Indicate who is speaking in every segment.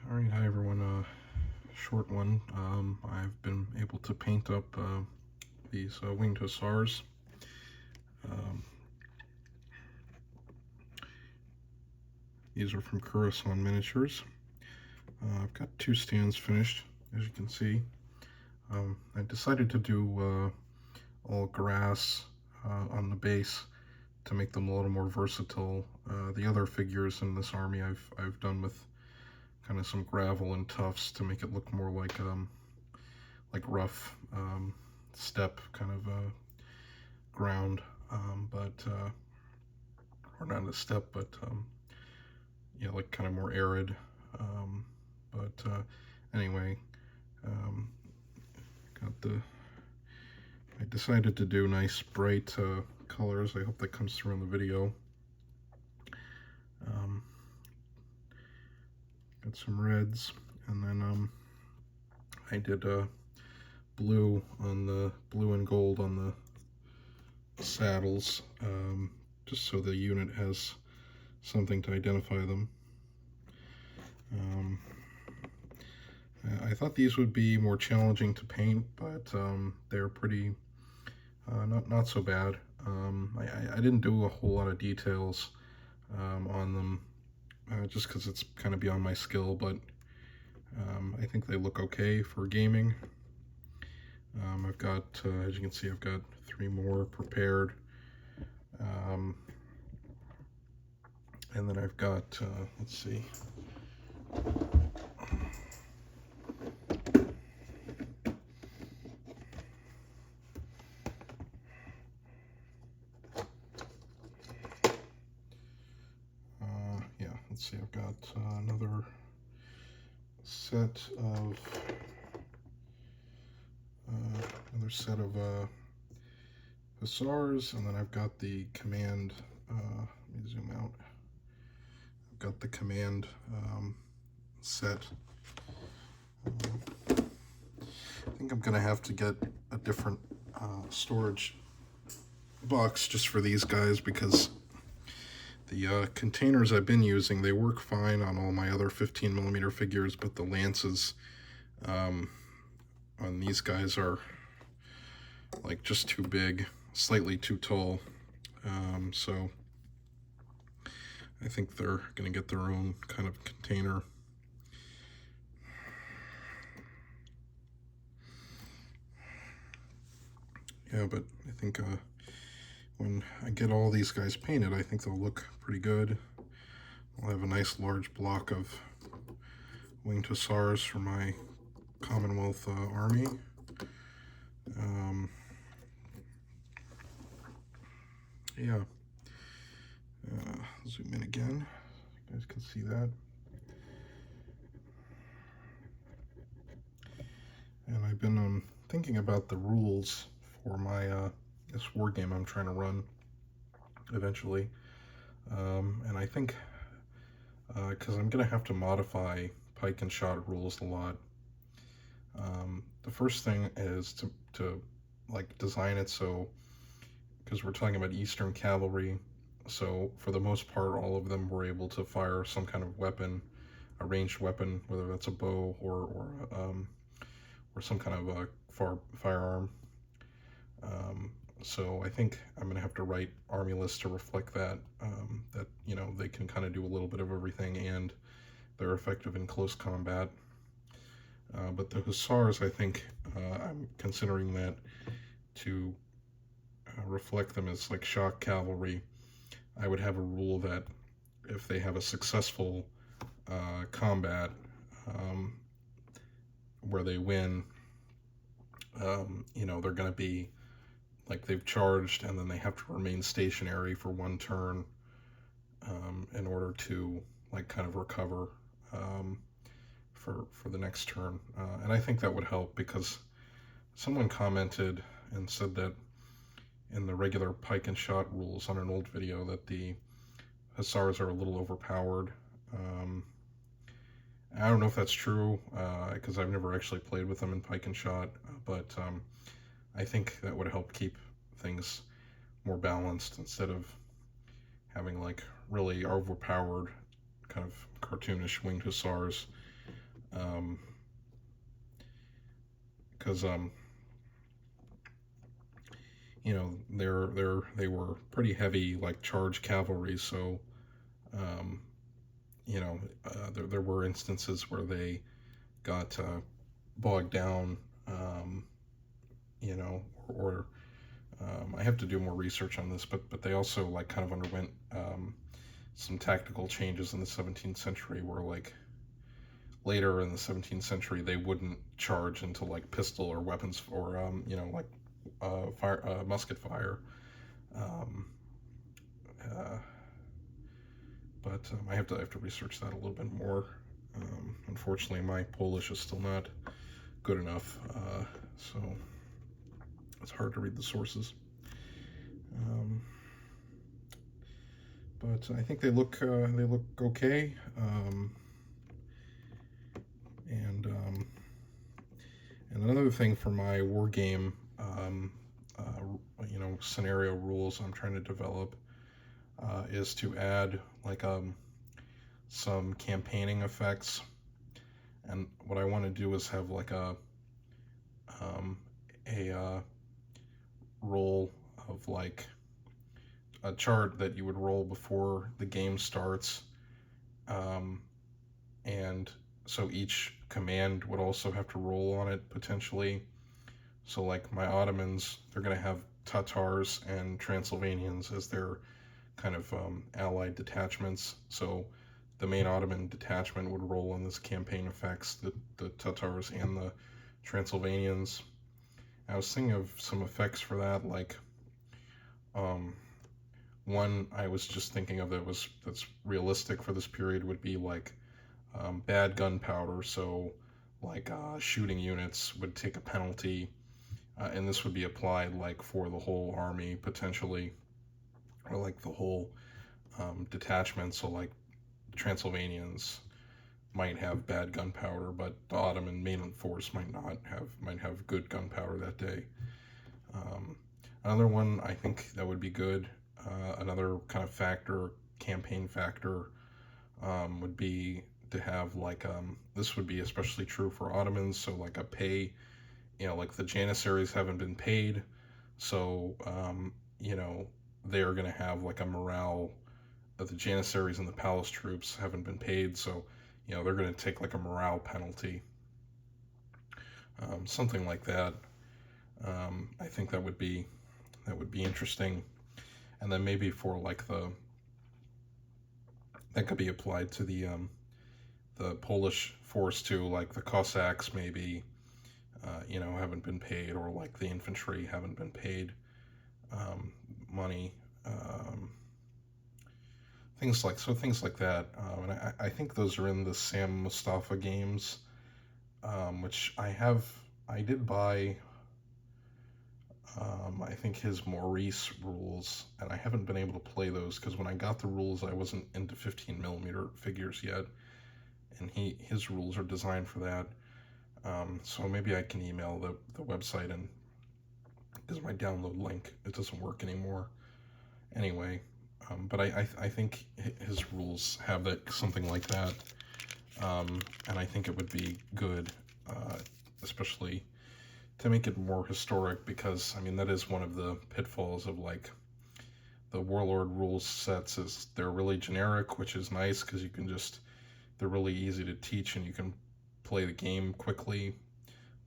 Speaker 1: Alright, hi everyone. Short one. I've been able to paint up these winged hussars. Um, these are from Curacao Miniatures. I've got two stands finished, as you can see. I decided to do all grass on the base to make them a little more versatile. The other figures in this army I've done with kind of some gravel and tufts to make it look more like rough steppe kind of ground, or not a steppe, but yeah, like kind of more arid. Anyway, um, got the. I decided to do nice bright colors. I hope that comes through in the video. Got some reds, and then I did blue and gold on the saddles, just so the unit has something to identify them. I thought these would be more challenging to paint, but they're pretty not so bad. I didn't do a whole lot of details on them, just because it's kind of beyond my skill, but I think they look okay for gaming. I've got, as you can see, I've got 3 more prepared. And then I've got, let's see. Yeah, let's see, I've got another set of Hussars, and then I've got the command, let me zoom out. I've got the command set. I think I'm gonna have to get a different storage box just for these guys, because the containers I've been using, they work fine on all my other 15mm figures, but the lances on these guys are like just too big, slightly too tall. So I think they're gonna get their own kind of container. Yeah, but I think when I get all these guys painted, I think they'll look pretty good. I'll have a nice large block of winged hussars for my Commonwealth Army. Yeah. Zoom in again. You guys can see that. And I've been thinking about the rules for my this war game I'm trying to run eventually. And I think because I'm gonna have to modify pike and shot rules a lot. The first thing is to like design it so, because we're talking about Eastern cavalry, so for the most part all of them were able to fire some kind of weapon, a ranged weapon, whether that's a bow or some kind of a firearm. So I think I'm going to have to write army lists to reflect that, that, you know, they can kind of do a little bit of everything and they're effective in close combat. But the Hussars, I think, I'm considering that to reflect them as like shock cavalry. I would have a rule that if they have a successful combat where they win, you know, they're going to be like they've charged and then they have to remain stationary for 1 turn in order to like kind of recover for the next turn. And I think that would help, because someone commented and said that in the regular pike and shot rules on an old video that the Hussars are a little overpowered. I don't know if that's true, because I've never actually played with them in pike and shot, but I think that would help keep things more balanced instead of having like really overpowered kind of cartoonish winged hussars Because you know, they were pretty heavy, like charge cavalry. So um, you know, there were instances where they got bogged down. Um, you know, or I have to do more research on this, but they also like kind of underwent some tactical changes in the 17th century, where like later in the 17th century they wouldn't charge into like pistol or weapons or you know, like fire musket fire. Um, uh, but I have to research that a little bit more. Unfortunately, my Polish is still not good enough, so it's hard to read the sources. Um, but I think they look okay. And and another thing for my war game, you know, scenario rules I'm trying to develop is to add like some campaigning effects. And what I want to do is have like um, a roll of like a chart that you would roll before the game starts, um, and so each command would also have to roll on it potentially. So like my Ottomans, they're going to have Tatars and Transylvanians as their kind of allied detachments. So the main Ottoman detachment would roll on this campaign effects, the Tatars and the Transylvanians. I was thinking of some effects for that, like um, one I was just thinking of that's realistic for this period would be like bad gunpowder. So like shooting units would take a penalty, and this would be applied like for the whole army potentially, or like the whole detachment. So like Transylvanians might have bad gunpowder, but the Ottoman main force might have good gunpowder that day. Um, Another one I think that would be good. Another kind of factor, campaign factor, would be to have like this would be especially true for Ottomans. So like a pay, you know, like the Janissaries haven't been paid, so you know, they're gonna have like a morale. The Janissaries and the palace troops haven't been paid, so you know they're gonna take like a morale penalty, something like that. I think that would be interesting, and then maybe for like the that could be applied to the Polish force too, like the Cossacks maybe, you know, haven't been paid, or like the infantry haven't been paid money, um, things like that. And I think those are in the Sam Mustafa games, which I did buy. I think his Maurice rules, and I haven't been able to play those because when I got the rules, I wasn't into 15mm figures yet, and his rules are designed for that. So maybe I can email the website, and because my download link it doesn't work anymore. Anyway, but I think his rules have that something like that, and I think it would be good, especially to make it more historic, because I mean that is one of the pitfalls of like the Warlord rules sets, is they're really generic, which is nice because you can just they're really easy to teach and you can play the game quickly.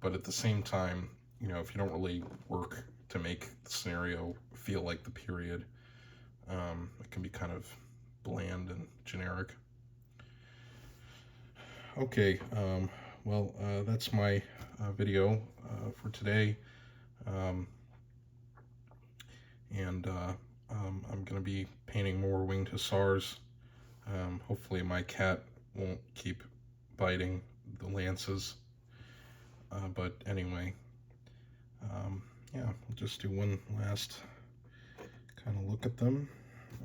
Speaker 1: But at the same time, you know, if you don't really work to make the scenario feel like the period, it can be kind of bland and generic. Okay, well, that's my video for today. Um, and I'm going to be painting more winged hussars. Hopefully my cat won't keep biting the lances. But anyway, yeah, I'll just do one last kind of look at them.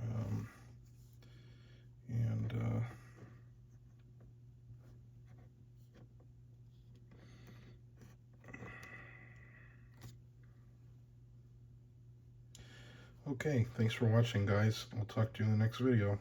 Speaker 1: Um, and okay, thanks for watching, guys. I'll talk to you in the next video.